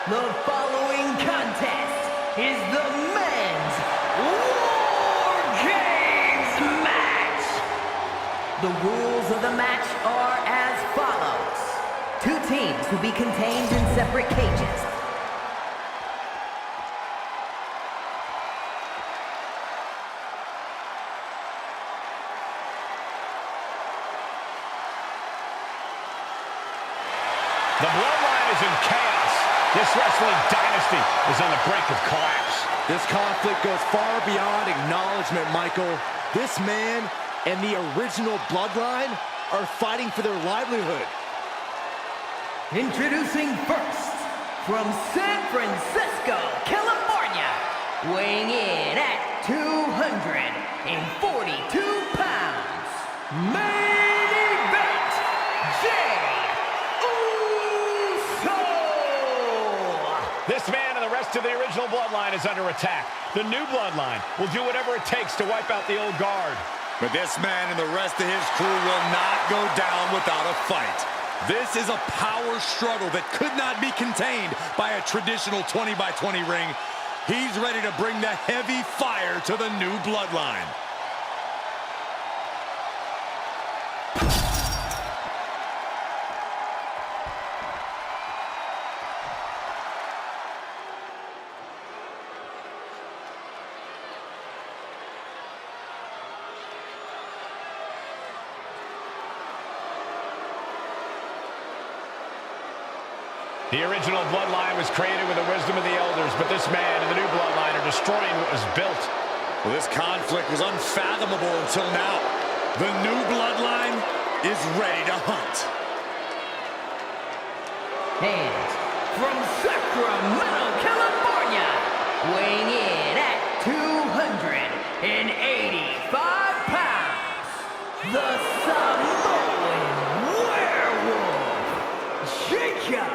The following contest is the men's WarGames match. The rules of the match are as follows. 2 teams will be contained in separate cages. The Bloodline is in chaos. This wrestling dynasty is on the brink of collapse. This conflict goes far beyond acknowledgement, Michael. This man and the original Bloodline are fighting for their livelihood. Introducing first, from San Francisco, California, weighing in at 242 pounds, main event, This man and the rest of the original Bloodline is under attack. The new Bloodline will do whatever it takes to wipe out the old guard. But this man and the rest of his crew will not go down without a fight. This is a power struggle that could not be contained by a traditional 20-by-20 ring. He's ready to bring the heavy fire to the new Bloodline. The original Bloodline was created with the wisdom of the elders, but this man and the new Bloodline are destroying what was built. Well, this conflict was unfathomable until now. The new Bloodline is ready to hunt. And from Sacramento, California, weighing in at 285 pounds, the Samoan werewolf, Jacob.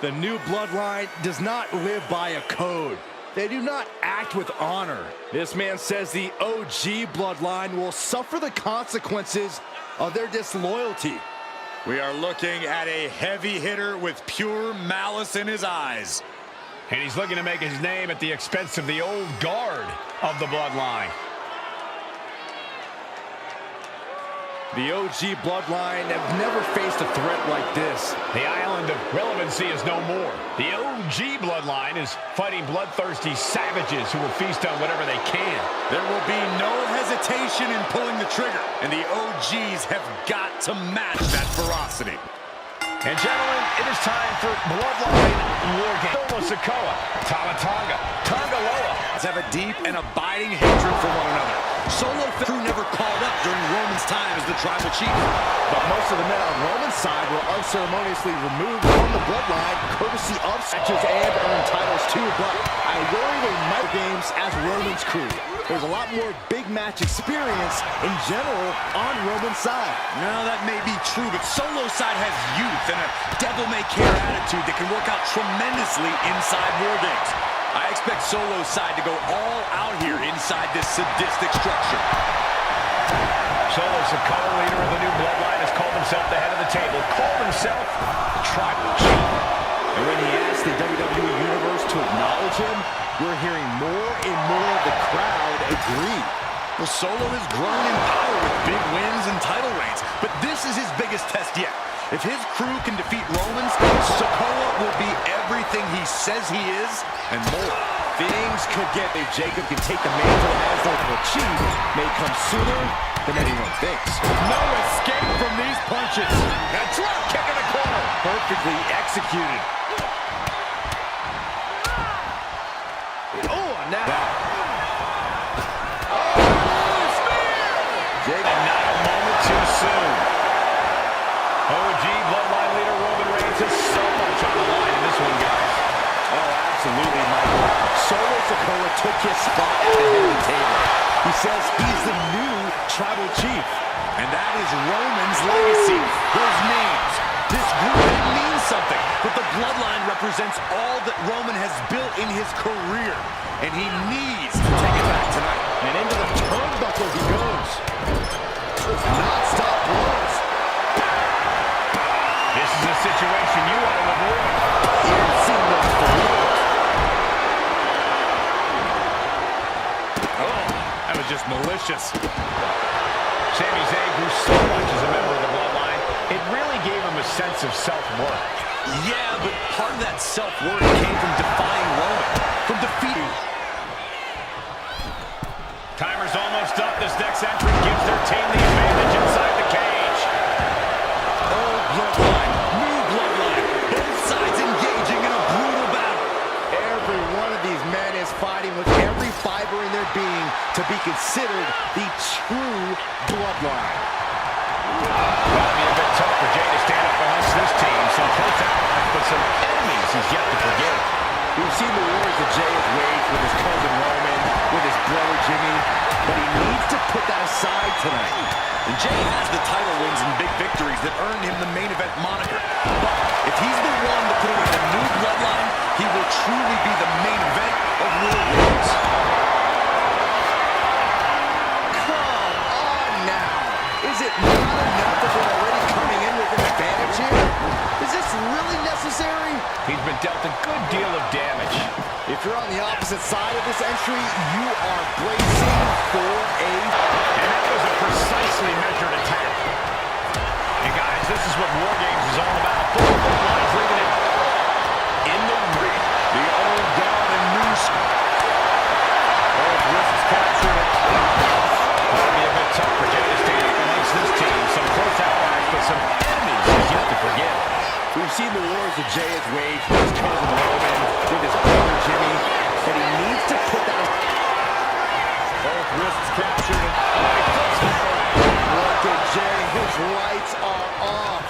The new Bloodline does not live by a code. They do not act with honor. This man says the OG Bloodline will suffer the consequences of their disloyalty. We are looking at a heavy hitter with pure malice in his eyes. And he's looking to make his name at the expense of the old guard of the Bloodline. The OG Bloodline have never faced a threat like this. The island of relevancy is no more. The OG Bloodline is fighting bloodthirsty savages who will feast on whatever they can. There will be no hesitation in pulling the trigger, and the OGs have got to match that ferocity. And gentlemen, it is time for Bloodline WarGames. Solo Sikoa, Tama Tonga, Tonga Loa have a deep and abiding hatred for one another. Solo crew never called up during Roman's time as the tribal chief. But most of the men on Roman's side were unceremoniously removed from the Bloodline, courtesy of matches and earned titles too. But I worry they might games as Roman's crew. There's a lot more big match experience in general on Roman's side. No, that may be true, but Solo's side has youth and a devil-may-care attitude that can work out tremendously inside WarGames. I expect Solo's side to go all out here inside this sadistic structure. Solo Sikoa, leader of the new Bloodline, has called himself the head of the table, called himself the tribal chief. And when he asked the WWE Universe to acknowledge him, we're hearing more and more of the crowd agree. Well, Solo has grown in power with big wins and title reigns, but this is his biggest test yet. If his crew can defeat Romans, Sikoa will be everything he says he is and more. Things could get if Jacob can take the mantle as the chief may come sooner than anyone thinks. No escape from these punches. A drop kick in the corner. Perfectly executed. Oh, now. Oh, spear! Jacob, not a moment too soon. OG Bloodline leader Roman Reigns has so much on the line in this one, guys. Oh, absolutely, Michael. Solo Sikoa took his spot at the head of the table. He says he's the new tribal chief. And that is Roman's legacy. Those names. This group means something. But the Bloodline represents all that Roman has built in his career. And he needs to take it back tonight. And into the turnbuckle he goes. Non-stop blows. This is is a situation you want to avoid. Oh, that was just malicious. Sami Zayn grew so much as a member of the Bloodline, it really gave him a sense of self-worth. Yeah, but part of that self-worth came from defying Roman, from defeating. Timer's almost up. This next entrant gives their team the advantage inside the cage. Oh, Bloodline, new Bloodline. Both sides engaging in a brutal battle. Every one of these men is fighting with every fiber in their being to be considered the true Bloodline. That'll be a bit tough for Jay to stand up amongst this team. Some close allies, but some enemies he's yet to forgive. We've seen the wars that Jay has waged with his cousin Roman, with his brother Jimmy, but he needs to put that aside tonight. And Jay has the title wins and big victories that earned him the main event moniker. But if he's the one to put away the new Bloodline, he will truly be the main event of WarGames. Come on now. Is it not enough that they're already coming in with an advantage here? Is this really necessary? He's been dealt a good deal of damage. If you're on the opposite side of this entry, you are bracing for a... And that was a precisely measured attack. And guys, this is what WarGames is all about. Full Bloodlines leading it in the ring. The old guard and new school. Both wrists captured. That'll be a bit tough for Jay to stand up amongst this team. Some close allies, but some enemies he's yet to forgive. We've seen the wars that Jay has waged with his cousin Roman, with his brother Jimmy, but he needs to put that... Both wrists captured. Oh, he flips the flag. Look at Jay, his lights are off.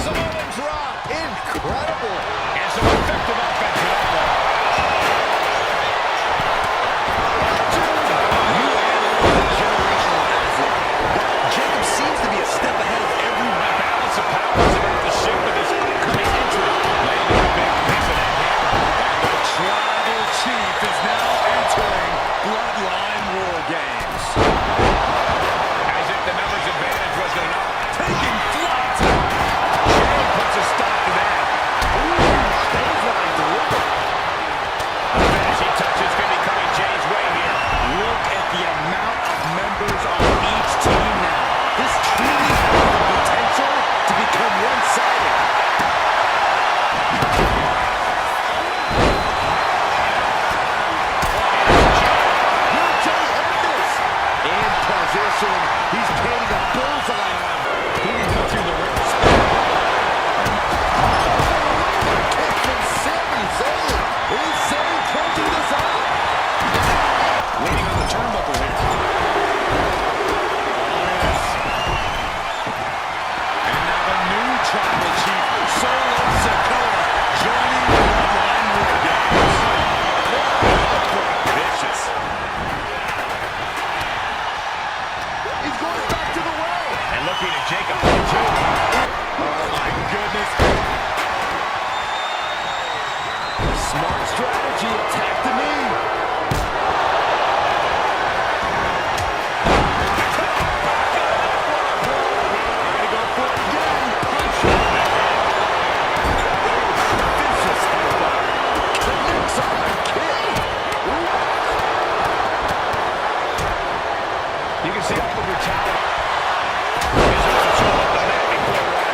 Samoan drop, incredible. And some effective offense for that one. New era of generational athlete. Jacob seems to be a step ahead of everyone. Balance of power is about to shift with this upcoming entrant. Laying a big piece of that hammer. The tribal chief is now entering Bloodline WarGames. As if the numbers advantage wasn't enough. Taking flight. Jay puts a stop to that. The finishing touches could be coming Jay's way here. Look at the amount of members on each team now. This truly has the potential to become one-sided. Will Jay end this? In position. He's painting a bullseye on him. He can go through the ring. Kick from Sami Zayn. Is Zayn closing this out? Leaning on the turnbuckle here. And now the new tribal chief, Solo Sikoa, joining Bloodline WarGames. Vicious. He's going back to the well. And looking at Jacob too. Oh my goodness. Smart strategy. Attack the knee. Gonna go for it again. Punch. Vicious headbutt. Connects on the kick. You can see all the brutality. He's about to throw up the mat before one.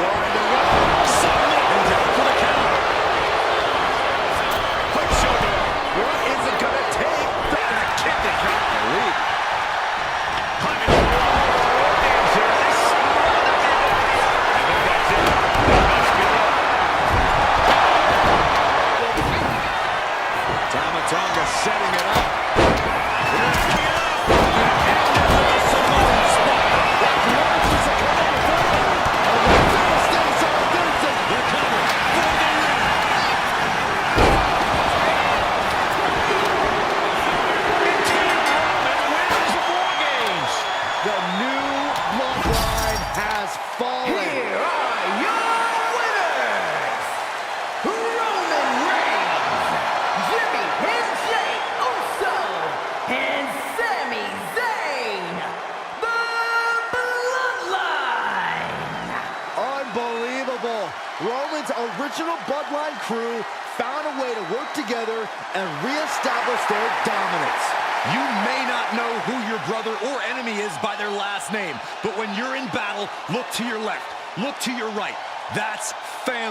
Winding up. And down for the count. unstoppable. Roman's original Bloodline crew found a way to work together and reestablish their dominance. You may not know who your brother or enemy is by their last name, but when you're in battle, look to your left, look to your right. That's family.